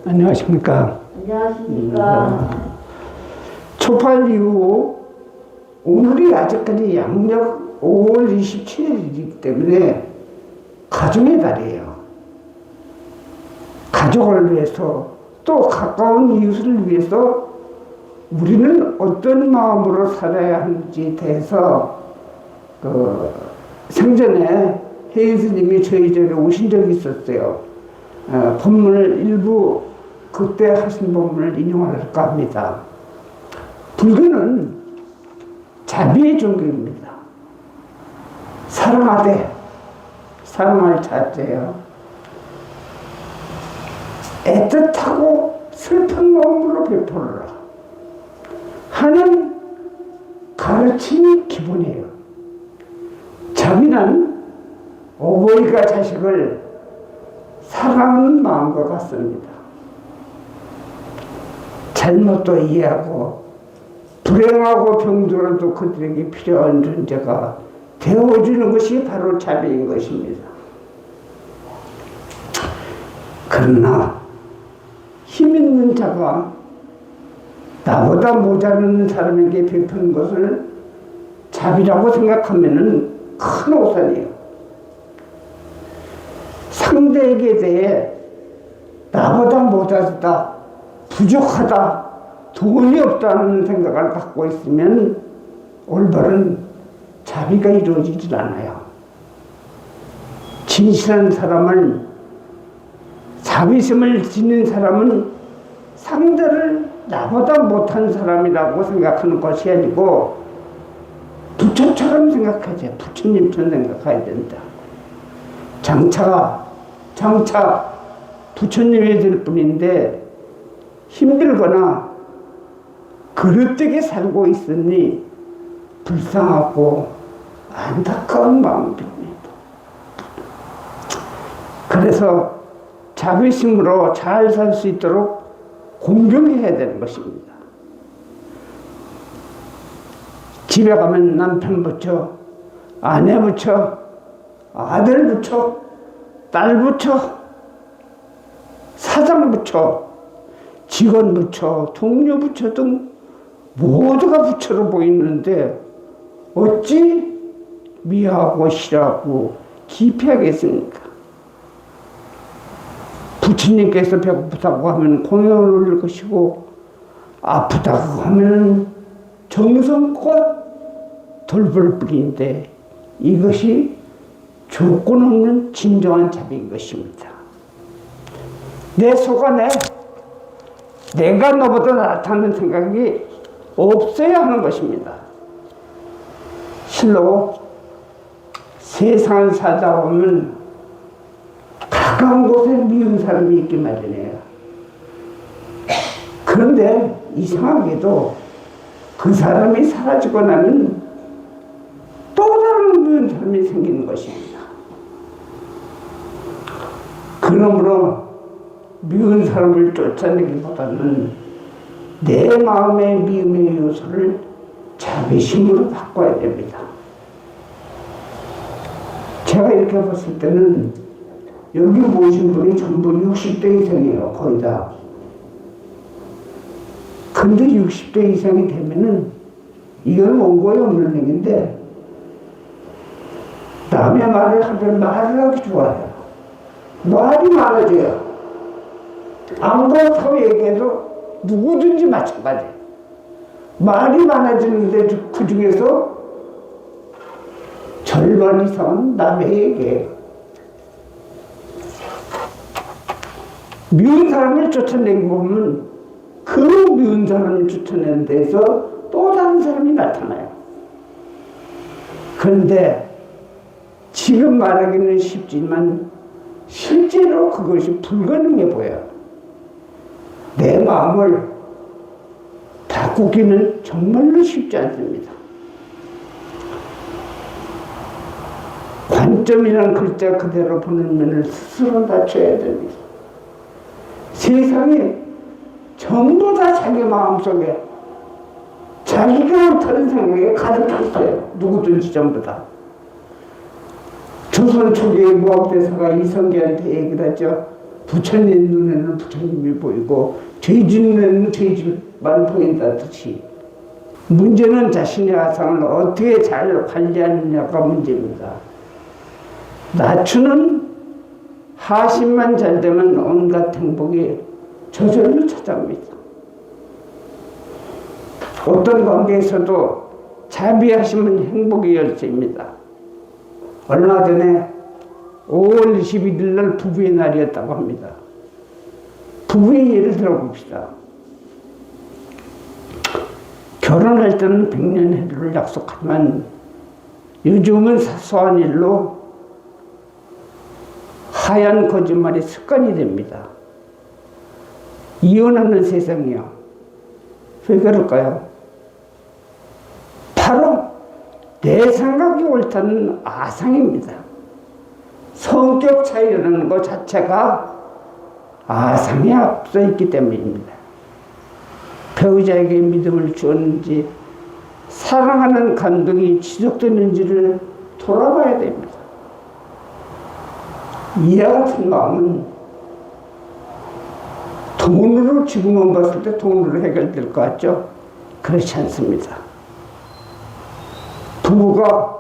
안녕하십니까. 안녕하십니까. 초판 이후 오늘이 아직까지 양력 5월 27일이기 때문에 가정의 달이에요. 가족을 위해서 또 가까운 이웃을 위해서 우리는 어떤 마음으로 살아야 하는지에 대해서 생전에 혜인 스님이 저희 집에 오신 적이 있었어요. 법문을 일부 그때 하신 법문을 인용할까 합니다. 불교는 자비의 종교입니다. 사랑하되 사랑할 자제요. 애틋하고 슬픈 마음으로 베풀어라 하는 가르침이 기본이에요. 자비는 어머니가 자식을 사랑하는 마음과 같습니다. 잘못도 이해하고 불행하고 병들어도 그들에게 필요한 존재가 되어주는 것이 바로 자비인 것입니다. 그러나 힘 있는 자가 나보다 모자라는 사람에게 베푸는 것을 자비라고 생각하면 큰 오산이에요. 상대에게 대해 나보다 모자르다, 부족하다, 돈이 없다는 생각을 갖고 있으면 올바른 자비가 이루어지질 않아요. 진실한 사람은, 자비심을 지닌 사람은 상대를 나보다 못한 사람이라고 생각하는 것이 아니고 부처처럼 생각하죠. 부처님처럼 생각해야 된다. 장차 부처님이 될 뿐인데 힘들거나 그릇되게 살고 있으니 불쌍하고 안타까운 마음입니다. 그래서 자비심으로 잘 살 수 있도록 공경해야 되는 것입니다. 집에 가면 남편 부처, 아내 부처, 아들 부처, 딸 부처, 사장 부처, 직원 부처, 동료 부처 등 모두가 부처로 보이는데 어찌 미워하고 싫어하고 기피하겠습니까? 부처님께서 배고프다고 하면 공연을 올릴 것이고 아프다고 하면 정성껏 돌볼 뿐인데 이것이 조건 없는 진정한 자비인 것입니다. 내 속 안에 내가 너보다 낫다는 생각이 없어야 하는 것입니다. 실로 세상을 살다 보면 가까운 곳에 미운 사람이 있기 마련이에요. 그런데 이상하게도 그 사람이 사라지고 나면 또 다른 미운 사람이 생기는 것입니다. 그러므로 미운 사람을 쫓아내기보다는 내 마음의 미움의 요소를 자비심으로 바꿔야 됩니다. 제가 이렇게 봤을 때는 여기 모신 분이 전부 60대 이상이에요. 거의 다. 근데 60대 이상이 되면은 이건 원고에 없는 얘기인데 남의 말을 하면 말을 하기 좋아해요. 말이 많아져요. 안 그렇다고 얘기해도 누구든지 마찬가지예요. 말이 많아지는데 그 중에서 절반 이상은 남의 얘기예요. 미운 사람을 쫓아내기 보면 그 미운 사람을 쫓아내는 데서 또 다른 사람이 나타나요. 그런데 지금 말하기는 쉽지만 실제로 그것이 불가능해 보여요. 내 마음을 바꾸기는 정말로 쉽지 않습니다. 관점이란 글자 그대로 보는 면을 스스로 낮춰야 됩니다. 세상에 전부 다 자기 마음속에 자기가 못하는 생각이 가득 있어요. 누구든지 전부 다. 조선 초기의 무학대사가 이성계한테 얘기를 하죠. 부처님 눈에는 부처님이 보이고 죄진 눈에는 죄집만 보인다듯이 문제는 자신의 아상을 어떻게 잘 관리하느냐가 문제입니다. 낮추는 하심만 잘 되면 온갖 행복이 저절로 찾아옵니다. 어떤 관계에서도 자비하시면 행복의 열쇠입니다. 얼마 전에 5월 21일 날 부부의 날이었다고 합니다. 부부의 예를 들어봅시다. 결혼할 때는 100년 해를 약속하지만 요즘은 사소한 일로 하얀 거짓말이 습관이 됩니다. 이혼하는 세상이요. 왜 그럴까요? 바로 내 생각이 옳다는 아상입니다. 성격 차이라는 것 자체가 아상에 앞서 있기 때문입니다. 배우자에게 믿음을 주었는지 사랑하는 감동이 지속되는지를 돌아봐야 됩니다. 이와 같은 마음은 돈으로 지금은 봤을 때 돈으로 해결될 것 같죠? 그렇지 않습니다. 부부가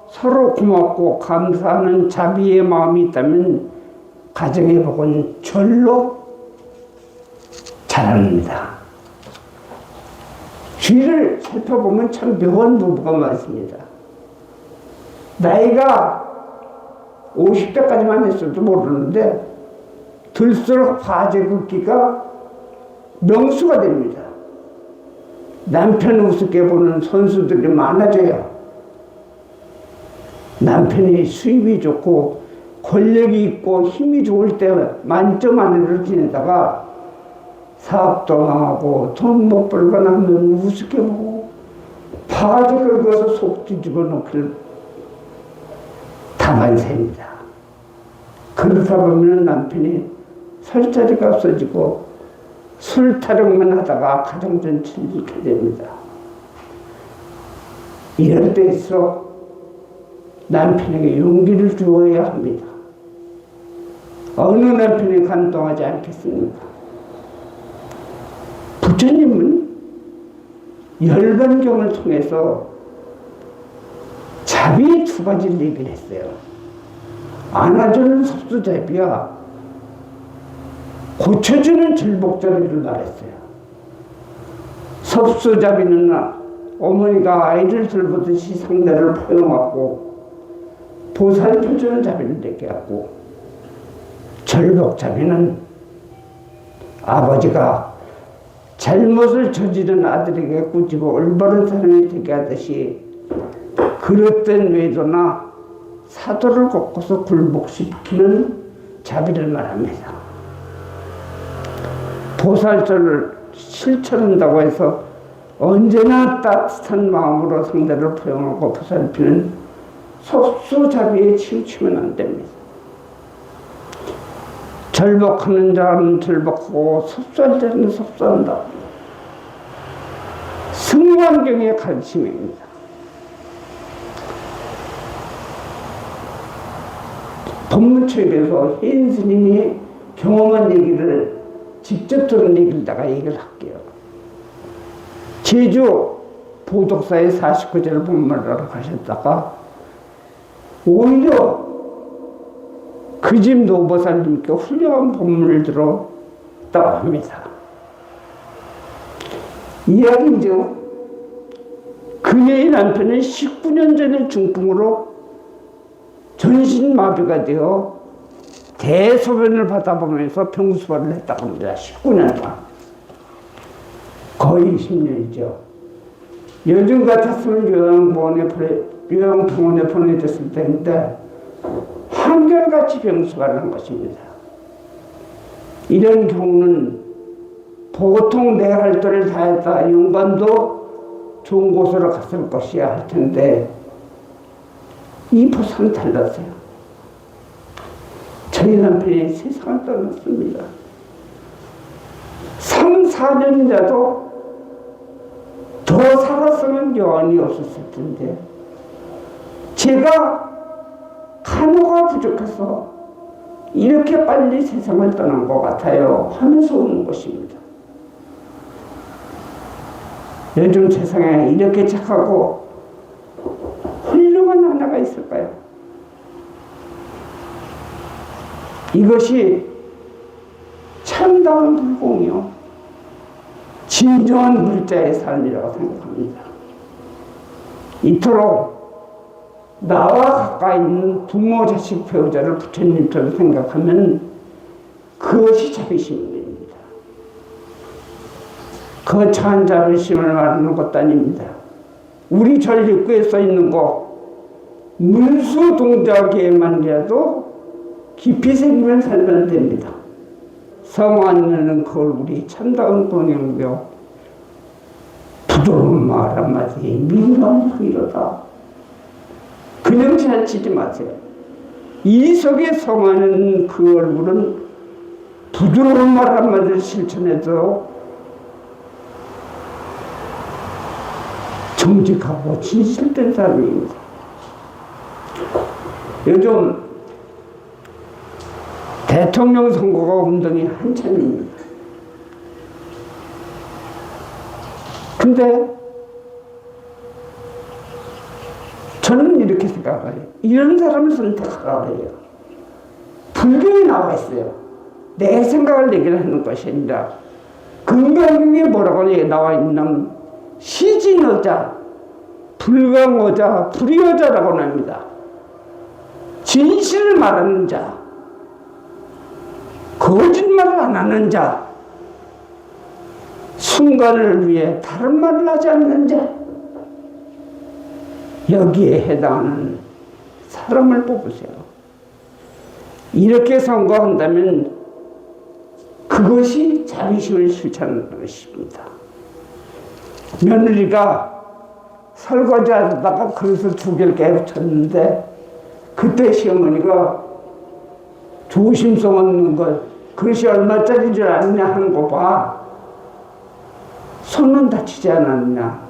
서로 고맙고 감사하는 자비의 마음이 있다면 가정의 복은 절로 자랍니다. 뒤를 살펴보면 참 묘한 부부가 많습니다. 나이가 50대까지만 했어도 모르는데 들수록 화제 긋기가 명수가 됩니다. 남편 우습게 보는 선수들이 많아져요. 남편이 수입이 좋고 권력이 있고 힘이 좋을 때 만점 아내로 지내다가 사업도 망하고 돈 못 벌거나 하면 우습게 보고 바가지 긁어서 속 뒤집어 놓길 다만세입니다. 그러다 보면 남편이 설 자리가 없어지고 술 타령만 하다가 가정 전체를 잃게 됩니다. 이럴 때일수록 남편에게 용기를 주어야 합니다. 어느 남편이 감동하지 않겠습니까? 부처님은 열반경을 통해서 자비의 두 가지를 얘기를 했어요. 안아주는 섭수자비와 고쳐주는 절복자비를 말했어요. 섭수자비는 어머니가 아이를 돌보듯이 상대를 포용하고 보살펴주는 자비를 내게 하고, 절복자비는 아버지가 잘못을 저지른 아들에게 꾸짖어 올바른 사람이 되게 하듯이 그릇된 외도나 사도를 꺾어서 굴복시키는 자비를 말합니다. 보살절을 실천한다고 해서 언제나 따뜻한 마음으로 상대를 포용하고 보살피는 속수자비에 치우치면 안 됩니다. 절복하는 자는 절복하고 섭수할 자는 섭수한다. 승관경의 가르침입니다. 법문초에서 혜인 스님이 경험한 얘기를 직접 들은 얘기를 내가 얘기를 할게요. 제주 보덕사에 49제를 법문하러 가셨다가 오히려 그 집 노보살님께 훌륭한 법문을 들었다고 합니다. 이야기인즉 그녀의 남편은 19년 전에 중풍으로 전신마비가 되어 대소변을 받아보면서 병수발을 했다고 합니다. 19년 동안. 거의 20년이죠. 요즘 같았으면 요양병원에 보내졌을 텐데 한결같이 병수발을 한 것입니다. 이런 경우는 보통 내 활동을 다했다 영관도 좋은 곳으로 갔을 것이야 할 텐데 이 보살은 달랐어요. 저희 남편이 세상을 떠났습니다. 3, 4년이라도 더 살았으면 여한이 없었을 텐데 제가 간호가 부족해서 이렇게 빨리 세상을 떠난 것 같아요 하면서 우는 것입니다. 요즘 세상에 이렇게 착하고 훌륭한 하나가 있을까요? 이것이 참다운 불공이요 진정한 물자의 삶이라고 생각합니다. 이토록 나와 가까이 있는 부모, 자식, 배우자를 부처님처럼 생각하면 그것이 자비심입니다. 거창한 자비심을 말하는 것도 아닙니다. 우리 전립구에 써 있는 거 문수 동작에만이라도 깊이 새기면 살면 됩니다. 성안에는 그걸 우리 참다운 공양이며 부드러운 말 한마디 미묘한 소리로다. 그냥 지나치지 마세요. 이 속에 성안은 그 얼굴은 부드러운 말 한마디를 실천해도 정직하고 진실된 사람입니다. 요즘 대통령 선거가 운동이 한참입니다. 근데 저는 이렇게 생각해요. 이런 사람을 선택하라 해요. 불경에 나와 있어요. 내 생각을 얘기하는 것이 아니라 금강경에 뭐라고 나와 있냐면 시진어자, 불강어자, 불의어자라고 합니다. 진실을 말하는 자, 거짓말을 안 하는 자, 순간을 위해 다른 말을 하지 않는 자, 여기에 해당하는 사람을 뽑으세요. 이렇게 선거한다면 그것이 자비심을 실천하는 것입니다. 며느리가 설거지 하다가 그릇을 2개를 깨우쳤는데 그때 시어머니가 조심성 없는 것, 그릇이 얼마짜리인 줄 아느냐 하는 거 봐. 손은 다치지 않았냐.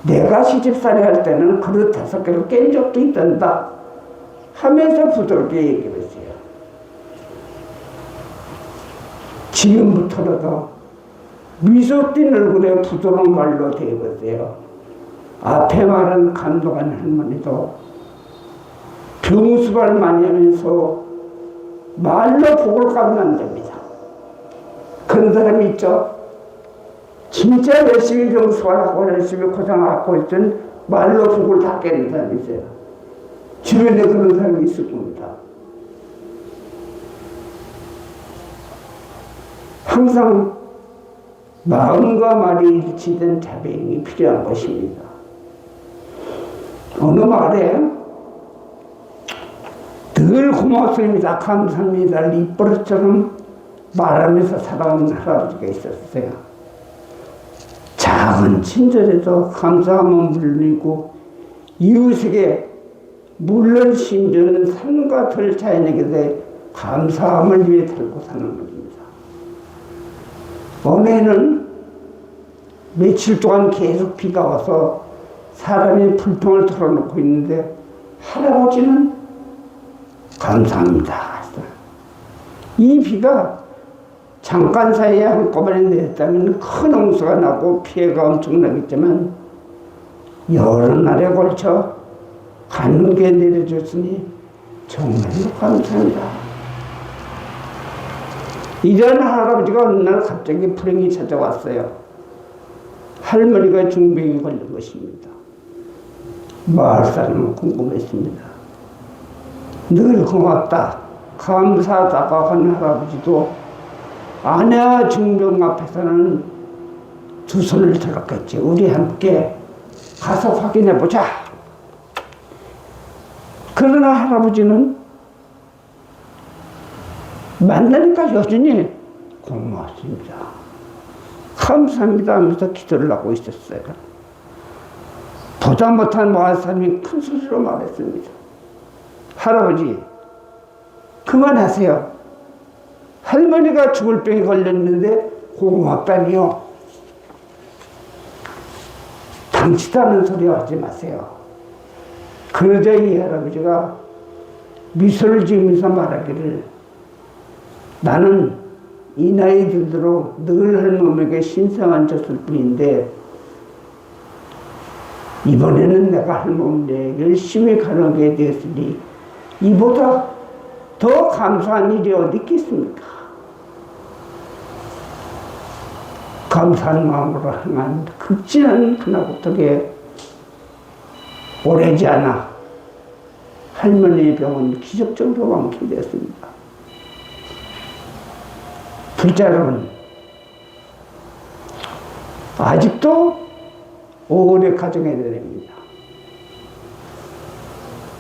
내가 시집살이 할 때는 그릇 5개를 깬 적도 있단다 하면서 부드럽게 얘기했어요. 지금부터라도 미소 띤 얼굴에 부드러운 말로 대해보세요. 앞에 말한 감동한 할머니도 병수발 많이 하면서 말로 복을 가면 안 됩니다. 그런 사람이 있죠. 진짜 열심히 병수발하고 열심히 고생하고 있던 말로 복을 다 깨는 사람이 있어요. 주변에 그런 사람이 있을 겁니다. 항상 마음과 말이 일치된 자비행이 필요한 것입니다. 어느 말에 늘 고맙습니다, 감사합니다 리버릇처럼 말하면서 살아온 할아버지가 있었어요. 작은 친절에도 감사함은 물리고 이웃에게 물론 심지어는 산과 들 자연에게 대해 감사함을 위해 살고 사는 겁니다. 어느 해는 며칠 동안 계속 비가 와서 사람이 불평을 털어놓고 있는데 할아버지는 감사합니다. 이 비가 잠깐 사이에 한꺼번에 내렸다면 큰 홍수가 나고 피해가 엄청나겠지만 여러 날에 걸쳐 가는게 내려줬으니 정말로 감사합니다. 이런 할아버지가 어느 날 갑자기 불행이 찾아왔어요. 할머니가 중병에 걸린 것입니다. 마을 사람은 궁금했습니다. 늘 고맙다, 감사하다고 하는 할아버지도 아내와 중병 앞에서는 두 손을 들었겠지. 우리 함께 가서 확인해보자. 그러나 할아버지는 만나니까 여전히 고맙습니다, 감사합니다 하면서 기도를 하고 있었어요. 보다 못한 마을 사람이 큰 소리로 말했습니다. 할아버지, 그만하세요. 할머니가 죽을 병에 걸렸는데 고맙다니요. 당치다는 소리 하지 마세요. 그러자 이 할아버지가 미소를 지으면서 말하기를 나는 이 나이 들도록 늘 할머니에게 신성한 졌을 뿐인데 이번에는 내가 할머니에게 열심히 가르치게 되었으니 이보다 더 감사한 일이 어디 있겠습니까? 감사한 마음으로 행한 극진한 하나고떡에 오래지 않아 할머니의 병은 기적적으로 완쾌되었습니다. 불자 여러분, 아직도 오래 가정해야 됩니다.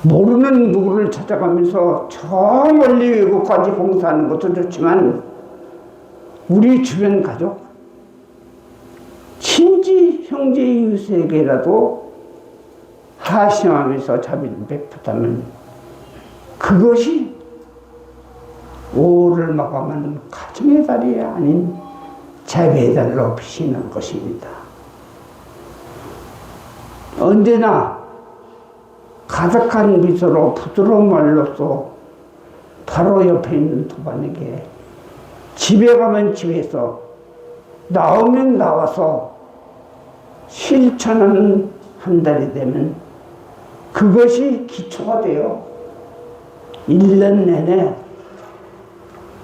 모르는 누구를 찾아가면서 저 멀리 외국까지 봉사하는 것도 좋지만 우리 주변 가족, 친지, 형제, 이웃에게라도 하심하면서 자비를 베풀다면 그것이 오를 마감하는 가정의 달이 아닌 자비의 달로 비치는 것입니다. 언제나 가득한 미소로 부드러운 말로써 바로 옆에 있는 도반에게 집에 가면 집에서 나오면 나와서 실천하는 한 달이 되면 그것이 기초가 되어 1년 내내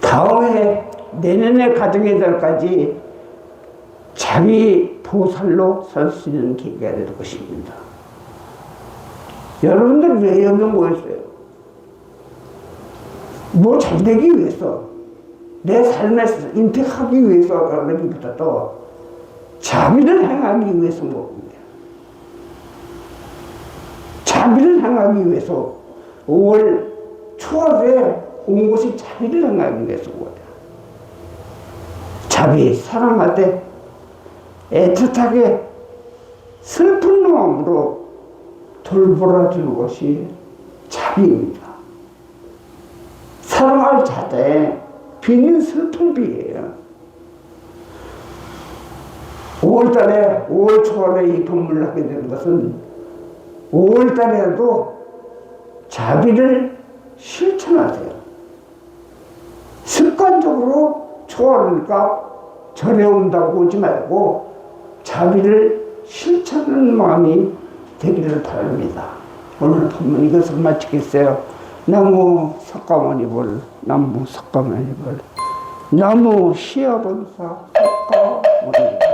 다음해 내년의 가정의 달까지 자기 보살로 설 수 있는 계기가 될 것입니다. 여러분들 왜 여기 모였어요? 뭐 잘되기 위해서, 내 삶에서 인택하기 위해서라기보다도 자비를 행하기 위해서 모입니다. 자비를 행하기 위해서 5월 초월에 온 곳이 자비를 행하기 위해서 모여요. 자비, 사랑할 때 애틋하게 슬픈 마음으로 돌보아주는 것이 자비입니다. 사랑할 자자에 비는 슬픈 비예요. 5월달에 5월 초월에 이 법문을 하게 되는 것은 5월달에도 자비를 실천하세요. 습관적으로 초월하니까 절에 온다고 오지 말고 자비를 실천하는 마음이 되기를 바랍니다. 오늘 법문 이것을 마치겠어요. 나무 석가모니불, 나무 석가모니불, 나무 시어본사 석가모니불.